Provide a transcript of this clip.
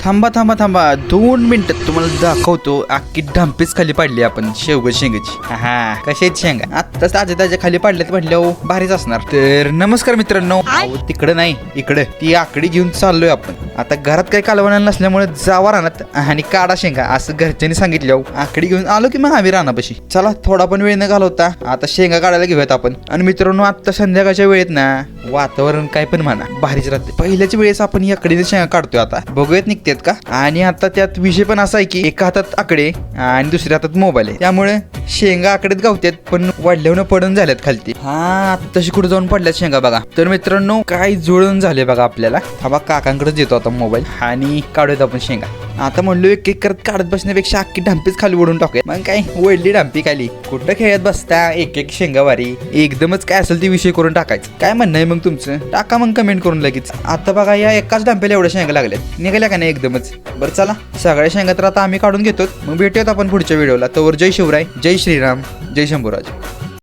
थांबा थांबा थांबा 2 मिनिटात तुम्हाला दाखवतो. अख्खी ढांपीच खाली पाडली आपण शेवगा शेंगाची. हा कशा आहेत शेंगा आत्ताच ताज्या खाली पाडल्यात म्हटल्यावर भारीच असणार. तर नमस्कार मित्रांनो. तिकडं नाही इकडे ती आकडी घेऊन चाललोय आपण. आता घरात काही कालवण नसल्यामुळे जावा रानात आणि काढा शेंगा असं घरच्यांनी सांगितलं. आकडी घेऊन आलो की मग आम्ही रानापाशी. चला थोडा पण वेळ न घालवता आता शेंगा काढायला घेऊयात आपण. आणि मित्रांनो आता संध्याकाळच्या वेळेत ना वातावरण काय पण म्हणा भारीच राहते. पहिल्याच वेळेस आपण या आकडीने शेंगा काढतोय. आता बघूयात निघतात का. आणि आता त्यात विषय पण असा आहे की एका हातात आकडे आणि दुसऱ्या हातात मोबाईल आहे. त्यामुळे शेंगा आकडेत गावतात पण वाढल्यावर पडून झाल्यात खालती. हा आता तशी कुठे जाऊन पडल्यात शेंगा बघा. तर मित्रांनो काय जुळून झाले बघा आपल्याला. थांबा काकांकडेच येतो आता मोबाईल आणि काढूयात आपण शेंगा. आता म्हणलो एक एक करत काढत बसण्यापेक्षा अख्खी ढांपीच खाली ओढून टाकूया. मग काय वडली ढांपी खाली कुठं खेळत बसता. एक एक शेंगावारी एकदमच काय असेल ते विषय करून टाकायचं. काय म्हणणं आहे मग तुमचं टाका मग कमेंट करून लगेच. आता बघा या एकाच ढांप्याला एवढ्या शेंगा लागल्यात निघाल्या का नाही एकदमच. बरं चला सगळ्या शेंगा तर आता आम्ही काढून घेतो. मग भेटूयात आपण पुढच्या व्हिडिओला. तोवर जय शिवराय जय श्रीराम जय शंभूराज.